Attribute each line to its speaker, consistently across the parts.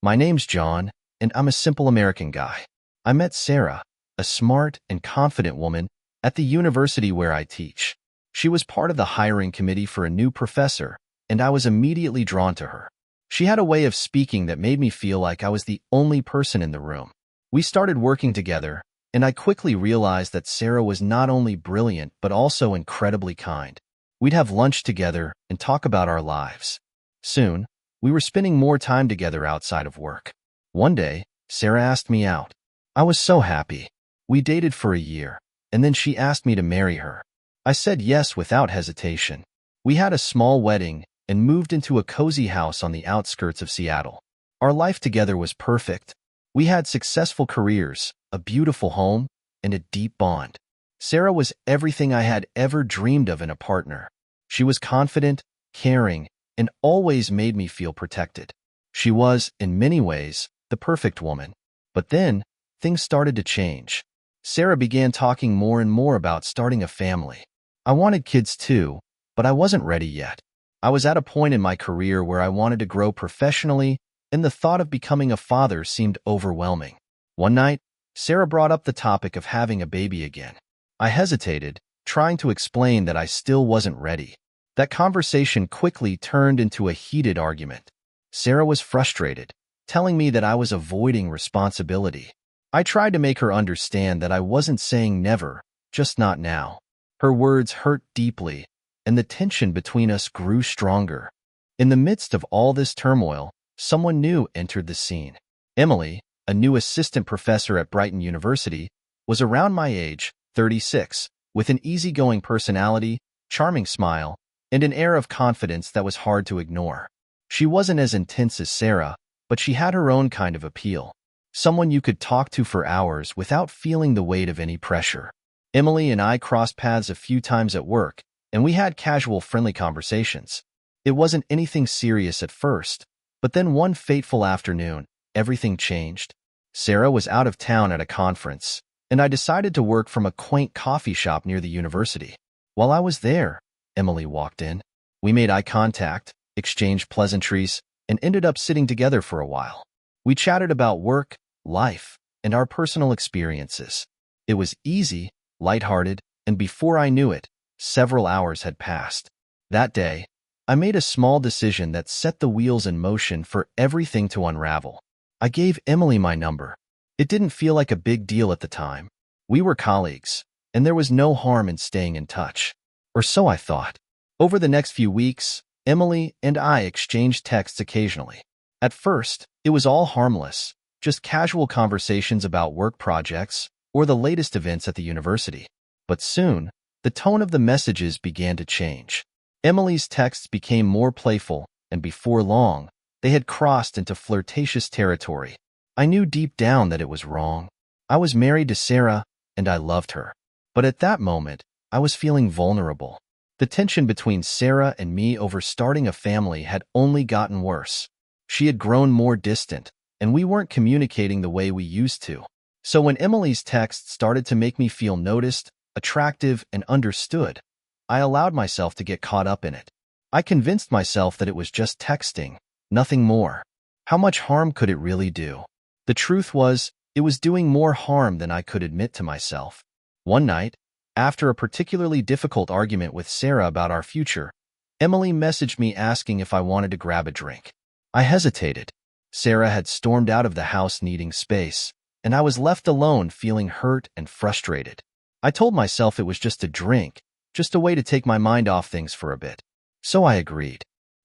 Speaker 1: My name's John, and I'm a simple American guy. I met Sarah, a smart and confident woman, at the university where I teach. She was part of the hiring committee for a new professor, and I was immediately drawn to her. She had a way of speaking that made me feel like I was the only person in the room. We started working together, and I quickly realized that Sarah was not only brilliant but also incredibly kind. We'd have lunch together and talk about our lives. Soon, we were spending more time together outside of work. One day, Sarah asked me out. I was so happy. We dated for a year, and then she asked me to marry her. I said yes without hesitation. We had a small wedding and moved into a cozy house on the outskirts of Seattle. Our life together was perfect. We had successful careers, a beautiful home, and a deep bond. Sarah was everything I had ever dreamed of in a partner. She was confident, caring, and always made me feel protected. She was, in many ways, the perfect woman. But then, things started to change. Sarah began talking more and more about starting a family. I wanted kids too, but I wasn't ready yet. I was at a point in my career where I wanted to grow professionally, and the thought of becoming a father seemed overwhelming. One night, Sarah brought up the topic of having a baby again. I hesitated, trying to explain that I still wasn't ready. That conversation quickly turned into a heated argument. Sarah was frustrated, telling me that I was avoiding responsibility. I tried to make her understand that I wasn't saying never, just not now. Her words hurt deeply, and the tension between us grew stronger. In the midst of all this turmoil, someone new entered the scene. Emily, a new assistant professor at Brighton University, was around my age, 36, with an easygoing personality, charming smile, and an air of confidence that was hard to ignore. She wasn't as intense as Sarah, but she had her own kind of appeal. Someone you could talk to for hours without feeling the weight of any pressure. Emily and I crossed paths a few times at work, and we had casual, friendly conversations. It wasn't anything serious at first, but then one fateful afternoon, everything changed. Sarah was out of town at a conference, and I decided to work from a quaint coffee shop near the university. While I was there, Emily walked in. We made eye contact, exchanged pleasantries, and ended up sitting together for a while. We chatted about work, life, and our personal experiences. It was easy, lighthearted, and before I knew it, several hours had passed. That day, I made a small decision that set the wheels in motion for everything to unravel. I gave Emily my number. It didn't feel like a big deal at the time. We were colleagues, and there was no harm in staying in touch. Or so I thought. Over the next few weeks, Emily and I exchanged texts occasionally. At first, it was all harmless, just casual conversations about work projects or the latest events at the university. But soon, the tone of the messages began to change. Emily's texts became more playful, and before long, they had crossed into flirtatious territory. I knew deep down that it was wrong. I was married to Sarah, and I loved her. But at that moment, I was feeling vulnerable. The tension between Sarah and me over starting a family had only gotten worse. She had grown more distant, and we weren't communicating the way we used to. So when Emily's texts started to make me feel noticed, attractive, and understood, I allowed myself to get caught up in it. I convinced myself that it was just texting, nothing more. How much harm could it really do? The truth was, it was doing more harm than I could admit to myself. One night, after a particularly difficult argument with Sarah about our future, Emily messaged me asking if I wanted to grab a drink. I hesitated. Sarah had stormed out of the house needing space, and I was left alone feeling hurt and frustrated. I told myself it was just a drink, just a way to take my mind off things for a bit. So I agreed.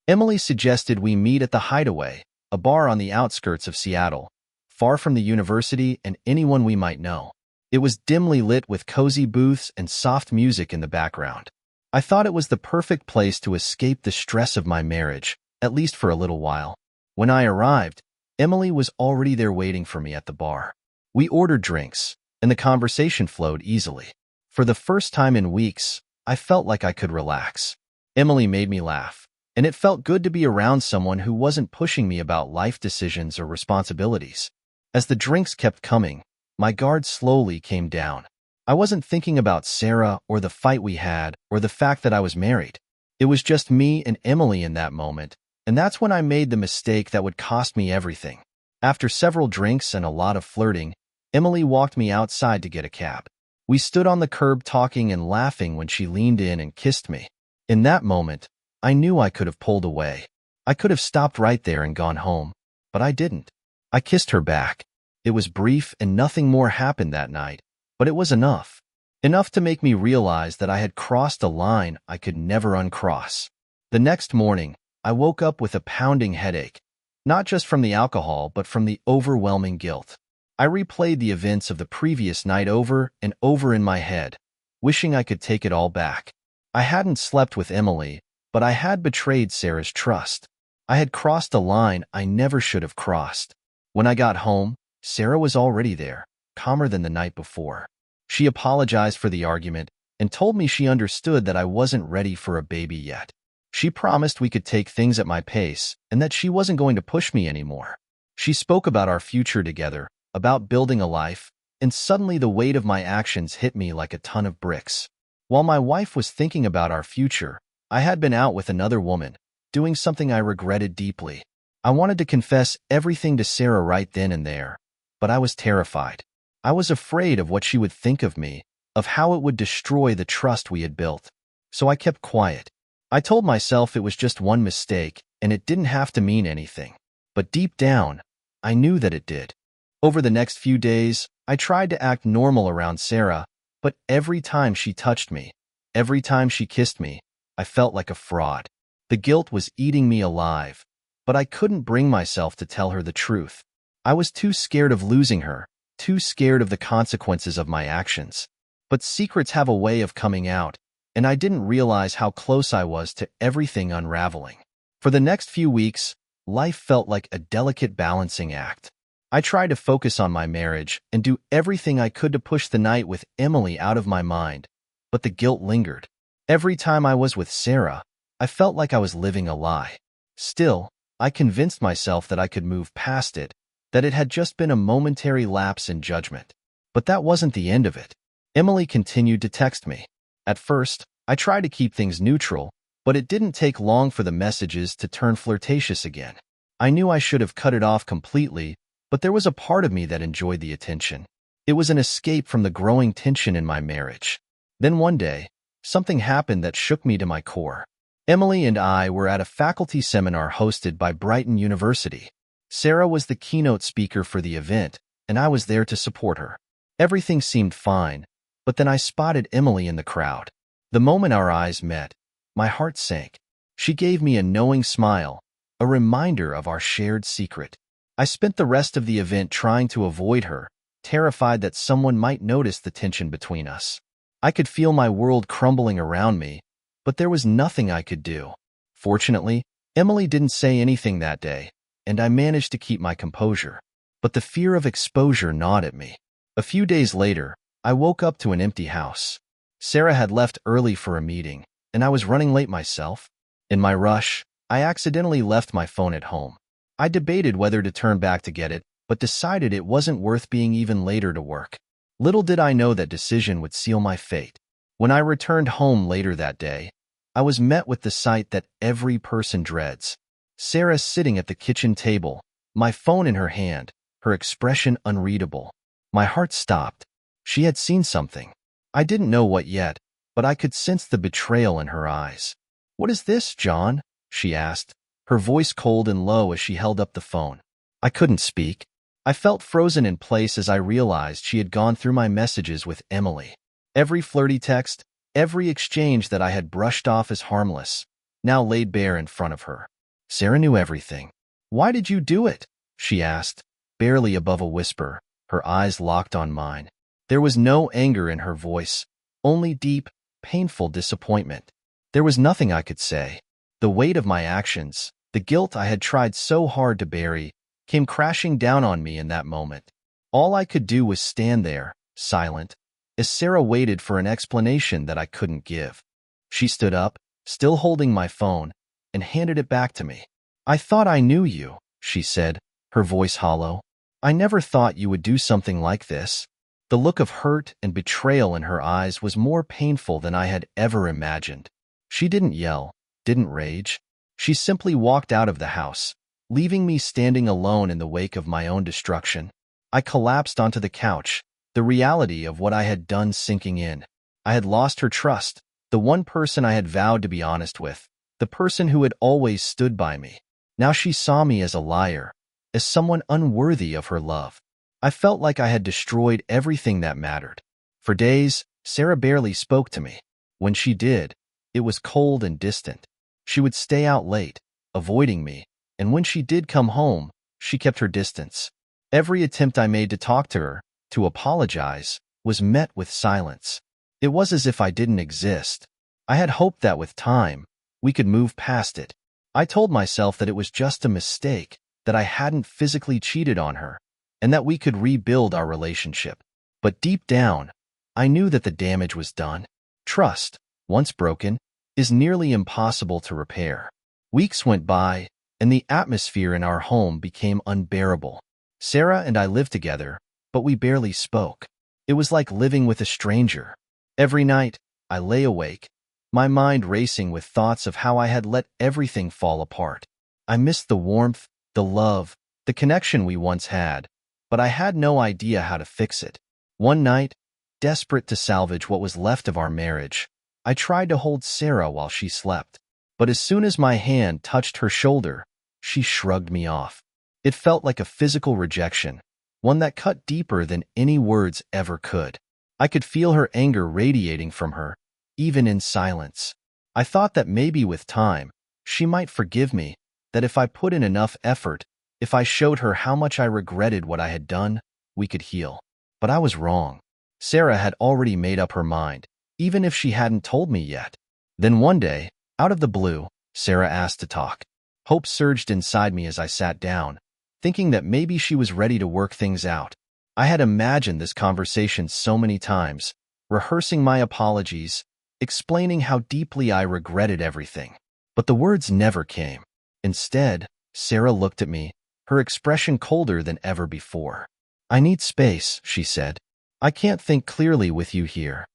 Speaker 1: Emily suggested we meet at the Hideaway, a bar on the outskirts of Seattle, far from the university and anyone we might know. It was dimly lit with cozy booths and soft music in the background. I thought it was the perfect place to escape the stress of my marriage, at least for a little while. When I arrived, Emily was already there waiting for me at the bar. We ordered drinks, and the conversation flowed easily. For the first time in weeks, I felt like I could relax. Emily made me laugh, and it felt good to be around someone who wasn't pushing me about life decisions or responsibilities. As the drinks kept coming, my guard slowly came down. I wasn't thinking about Sarah or the fight we had or the fact that I was married. It was just me and Emily in that moment, and that's when I made the mistake that would cost me everything. After several drinks and a lot of flirting, Emily walked me outside to get a cab. We stood on the curb talking and laughing when she leaned in and kissed me. In that moment, I knew I could have pulled away. I could have stopped right there and gone home, but I didn't. I kissed her back. It was brief and nothing more happened that night, but it was enough. Enough to make me realize that I had crossed a line I could never uncross. The next morning, I woke up with a pounding headache, not just from the alcohol but from the overwhelming guilt. I replayed the events of the previous night over and over in my head, wishing I could take it all back. I hadn't slept with Emily, but I had betrayed Sarah's trust. I had crossed a line I never should have crossed. When I got home, Sarah was already there, calmer than the night before. She apologized for the argument and told me she understood that I wasn't ready for a baby yet. She promised we could take things at my pace and that she wasn't going to push me anymore. She spoke about our future together, about building a life, and suddenly the weight of my actions hit me like a ton of bricks. While my wife was thinking about our future, I had been out with another woman, doing something I regretted deeply. I wanted to confess everything to Sarah right then and there, but I was terrified. I was afraid of what she would think of me, of how it would destroy the trust we had built. So I kept quiet. I told myself it was just one mistake and it didn't have to mean anything. But deep down, I knew that it did. Over the next few days, I tried to act normal around Sarah, but every time she touched me, every time she kissed me, I felt like a fraud. The guilt was eating me alive, but I couldn't bring myself to tell her the truth. I was too scared of losing her, too scared of the consequences of my actions. But secrets have a way of coming out, and I didn't realize how close I was to everything unraveling. For the next few weeks, life felt like a delicate balancing act. I tried to focus on my marriage and do everything I could to push the night with Emily out of my mind, but the guilt lingered. Every time I was with Sarah, I felt like I was living a lie. Still, I convinced myself that I could move past it, that it had just been a momentary lapse in judgment. But that wasn't the end of it. Emily continued to text me. At first, I tried to keep things neutral, but it didn't take long for the messages to turn flirtatious again. I knew I should have cut it off completely, but there was a part of me that enjoyed the attention. It was an escape from the growing tension in my marriage. Then one day, something happened that shook me to my core. Emily and I were at a faculty seminar hosted by Brighton University. Sarah was the keynote speaker for the event, and I was there to support her. Everything seemed fine, but then I spotted Emily in the crowd. The moment our eyes met, my heart sank. She gave me a knowing smile, a reminder of our shared secret. I spent the rest of the event trying to avoid her, terrified that someone might notice the tension between us. I could feel my world crumbling around me, but there was nothing I could do. Fortunately, Emily didn't say anything that day, and I managed to keep my composure. But the fear of exposure gnawed at me. A few days later, I woke up to an empty house. Sarah had left early for a meeting, and I was running late myself. In my rush, I accidentally left my phone at home. I debated whether to turn back to get it, but decided it wasn't worth being even later to work. Little did I know that decision would seal my fate. When I returned home later that day, I was met with the sight that every person dreads. Sarah sitting at the kitchen table, my phone in her hand, her expression unreadable. My heart stopped. She had seen something. I didn't know what yet, but I could sense the betrayal in her eyes. "What is this, John?" she asked, her voice cold and low as she held up the phone. I couldn't speak. I felt frozen in place as I realized she had gone through my messages with Emily. Every flirty text, every exchange that I had brushed off as harmless, now laid bare in front of her. Sarah knew everything. "Why did you do it?" she asked, barely above a whisper, her eyes locked on mine. There was no anger in her voice, only deep, painful disappointment. There was nothing I could say. The weight of my actions, the guilt I had tried so hard to bury, came crashing down on me in that moment. All I could do was stand there, silent, as Sarah waited for an explanation that I couldn't give. She stood up, still holding my phone, and handed it back to me. "I thought I knew you," she said, her voice hollow. "I never thought you would do something like this." The look of hurt and betrayal in her eyes was more painful than I had ever imagined. She didn't yell, didn't rage. She simply walked out of the house, leaving me standing alone in the wake of my own destruction. I collapsed onto the couch, the reality of what I had done sinking in. I had lost her trust, the one person I had vowed to be honest with, the person who had always stood by me. Now she saw me as a liar, as someone unworthy of her love. I felt like I had destroyed everything that mattered. For days, Sarah barely spoke to me. When she did, it was cold and distant. She would stay out late, avoiding me, and when she did come home, she kept her distance. Every attempt I made to talk to her, to apologize, was met with silence. It was as if I didn't exist. I had hoped that with time, we could move past it. I told myself that it was just a mistake, that I hadn't physically cheated on her, and that we could rebuild our relationship. But deep down, I knew that the damage was done. Trust, once broken, is nearly impossible to repair. Weeks went by, and the atmosphere in our home became unbearable. Sarah and I lived together, but we barely spoke. It was like living with a stranger. Every night, I lay awake, my mind racing with thoughts of how I had let everything fall apart. I missed the warmth, the love, the connection we once had, but I had no idea how to fix it. One night, desperate to salvage what was left of our marriage, I tried to hold Sarah while she slept. But as soon as my hand touched her shoulder, she shrugged me off. It felt like a physical rejection, one that cut deeper than any words ever could. I could feel her anger radiating from her, even in silence. I thought that maybe with time, she might forgive me, that if I put in enough effort, if I showed her how much I regretted what I had done, we could heal. But I was wrong. Sarah had already made up her mind, even if she hadn't told me yet. Then one day, out of the blue, Sarah asked to talk. Hope surged inside me as I sat down, thinking that maybe she was ready to work things out. I had imagined this conversation so many times, rehearsing my apologies, explaining how deeply I regretted everything. But the words never came. Instead, Sarah looked at me, her expression colder than ever before. "I need space," she said. "I can't think clearly with you here."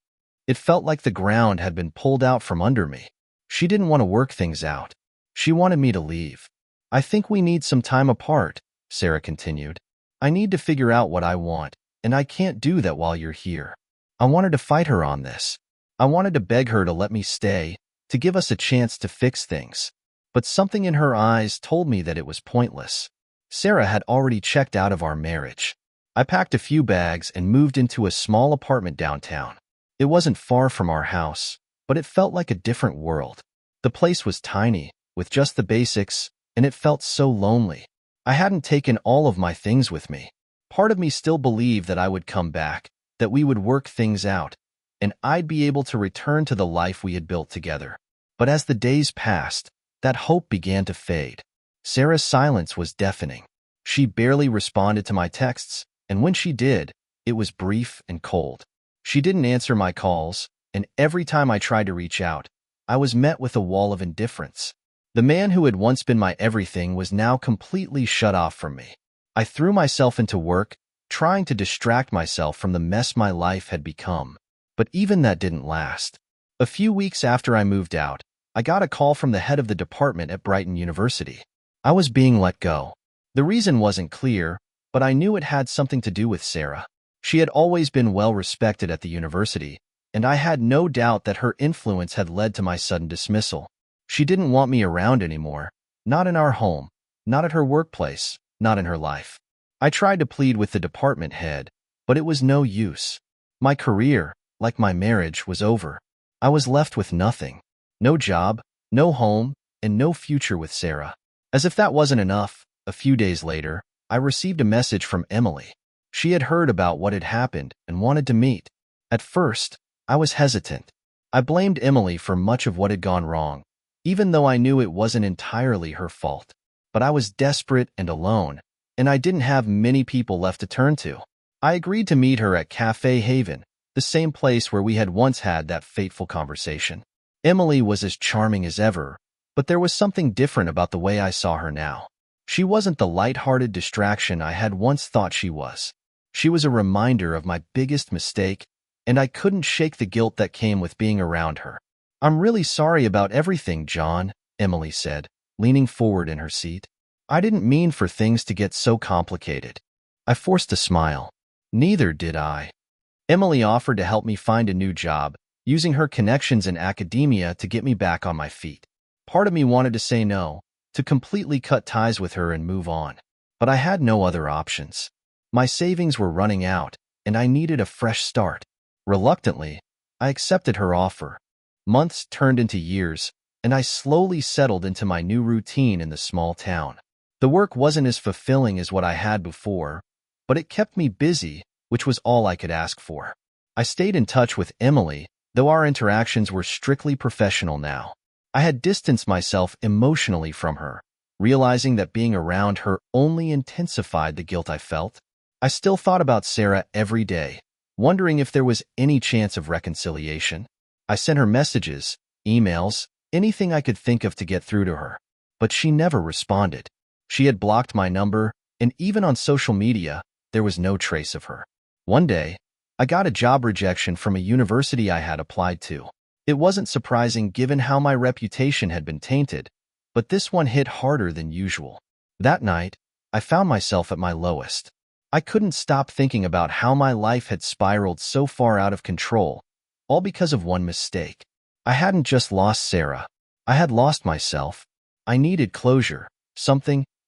Speaker 1: It felt like the ground had been pulled out from under me. She didn't want to work things out. She wanted me to leave. "I think we need some time apart," Sarah continued. "I need to figure out what I want, and I can't do that while you're here." I wanted to fight her on this. I wanted to beg her to let me stay, to give us a chance to fix things. But something in her eyes told me that it was pointless. Sarah had already checked out of our marriage. I packed a few bags and moved into a small apartment downtown. It wasn't far from our house, but it felt like a different world. The place was tiny, with just the basics, and it felt so lonely. I hadn't taken all of my things with me. Part of me still believed that I would come back, that we would work things out, and I'd be able to return to the life we had built together. But as the days passed, that hope began to fade. Sarah's silence was deafening. She barely responded to my texts, and when she did, it was brief and cold. She didn't answer my calls, and every time I tried to reach out, I was met with a wall of indifference. The man who had once been my everything was now completely shut off from me. I threw myself into work, trying to distract myself from the mess my life had become. But even that didn't last. A few weeks after I moved out, I got a call from the head of the department at Brighton University. I was being let go. The reason wasn't clear, but I knew it had something to do with Sarah. She had always been well respected at the university, and I had no doubt that her influence had led to my sudden dismissal. She didn't want me around anymore, not in our home, not at her workplace, not in her life. I tried to plead with the department head, but it was no use. My career, like my marriage, was over. I was left with nothing. No job, no home, and no future with Sarah. As if that wasn't enough, a few days later, I received a message from Emily. She had heard about what had happened and wanted to meet. At first, I was hesitant. I blamed Emily for much of what had gone wrong, even though I knew it wasn't entirely her fault. But I was desperate and alone, and I didn't have many people left to turn to. I agreed to meet her at Cafe Haven, the same place where we had once had that fateful conversation. Emily was as charming as ever, but there was something different about the way I saw her now. She wasn't the light-hearted distraction I had once thought she was. She was a reminder of my biggest mistake, and I couldn't shake the guilt that came with being around her. "I'm really sorry about everything, John," Emily said, leaning forward in her seat. I didn't mean for things to get so complicated. I forced a smile. Neither did I. Emily offered to help me find a new job, using her connections in academia to get me back on my feet. Part of me wanted to say no, to completely cut ties with her and move on. But I had no other options. My savings were running out, and I needed a fresh start. Reluctantly, I accepted her offer. Months turned into years, and I slowly settled into my new routine in the small town. The work wasn't as fulfilling as what I had before, but it kept me busy, which was all I could ask for. I stayed in touch with Emily, though our interactions were strictly professional now. I had distanced myself emotionally from her, realizing that being around her only intensified the guilt I felt. I still thought about Sarah every day, wondering if there was any chance of reconciliation. I sent her messages, emails, anything I could think of to get through to her, but she never responded. She had blocked my number, and even on social media, there was no trace of her. One day, I got a job rejection from a university I had applied to. It wasn't surprising given how my reputation had been tainted, but this one hit harder than usual. That night, I found myself at my lowest. I couldn't stop thinking about how my life had spiraled so far out of control, all because of one mistake. I hadn't just lost Sarah. I had lost myself. I needed closure,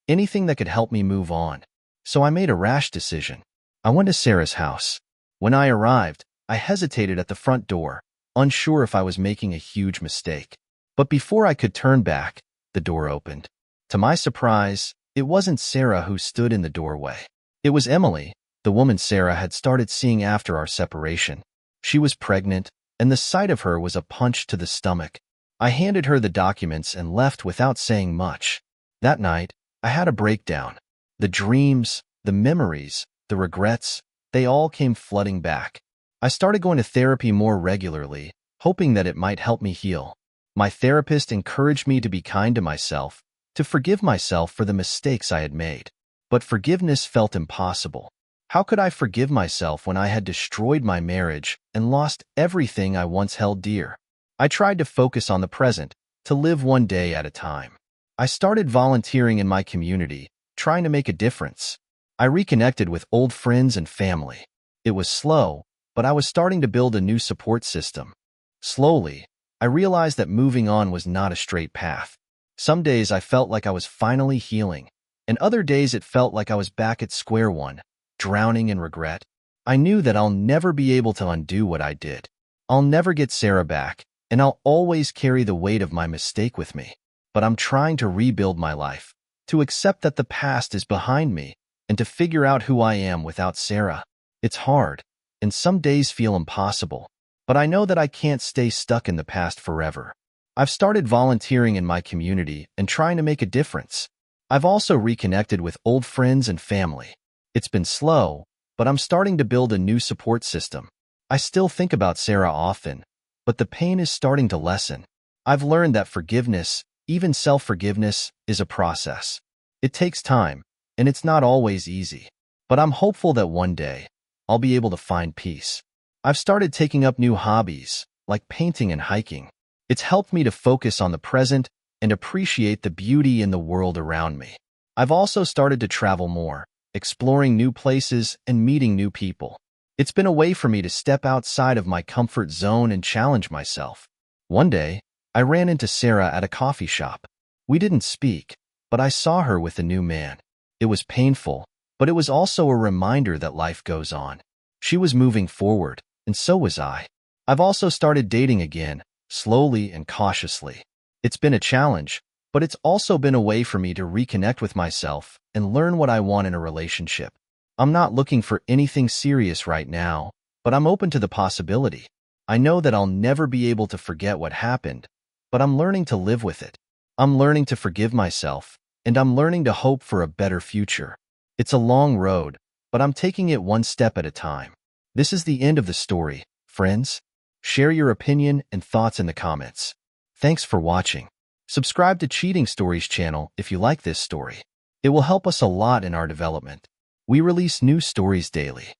Speaker 1: anything that could help me move on. So I made a rash decision. I went to Sarah's house. When I arrived, I hesitated at the front door, unsure if I was making a huge mistake. But before I could turn back, the door opened. To my surprise, it wasn't Sarah who stood in the doorway. It was Emily, the woman Sarah had started seeing after our separation. She was pregnant, and the sight of her was a punch to the stomach. I handed her the documents and left without saying much. That night, I had a breakdown. The dreams, the memories, the regrets, they all came flooding back. I started going to therapy more regularly, hoping that it might help me heal. My therapist encouraged me to be kind to myself, to forgive myself for the mistakes I had made. But forgiveness felt impossible. How could I forgive myself when I had destroyed my marriage and lost everything I once held dear? I tried to focus on the present, to live one day at a time. I started volunteering in my community, trying to make a difference. I reconnected with old friends and family. It was slow, but I was starting to build a new support system. Slowly, I realized that moving on was not a straight path. Some days I felt like I was finally healing, and other days it felt like I was back at square one, drowning in regret. I knew that I'll never be able to undo what I did. I'll never get Sarah back, and I'll always carry the weight of my mistake with me. But I'm trying to rebuild my life, to accept that the past is behind me, and to figure out who I am without Sarah. It's hard, and some days feel impossible, but I know that I can't stay stuck in the past forever. I've started volunteering in my community and trying to make a difference. I've also reconnected with old friends and family. It's been slow, but I'm starting to build a new support system. I still think about Sarah often, but the pain is starting to lessen. I've learned that forgiveness, even self-forgiveness, is a process. It takes time, and it's not always easy. But I'm hopeful that one day, I'll be able to find peace. I've started taking up new hobbies, like painting and hiking. It's helped me to focus on the present and appreciate the beauty in the world around me. I've also started to travel more, exploring new places and meeting new people. It's been a way for me to step outside of my comfort zone and challenge myself. One day, I ran into Sarah at a coffee shop. We didn't speak, but I saw her with a new man. It was painful, but it was also a reminder that life goes on. She was moving forward, and so was I. I've also started dating again, slowly and cautiously. It's been a challenge, but it's also been a way for me to reconnect with myself and learn what I want in a relationship. I'm not looking for anything serious right now, but I'm open to the possibility. I know that I'll never be able to forget what happened, but I'm learning to live with it. I'm learning to forgive myself, and I'm learning to hope for a better future. It's a long road, but I'm taking it one step at a time. This is the end of the story, friends. Share your opinion and thoughts in the comments. Thanks for watching. Subscribe to Cheating Stories channel if you like this story. It will help us a lot in our development. We release new stories daily.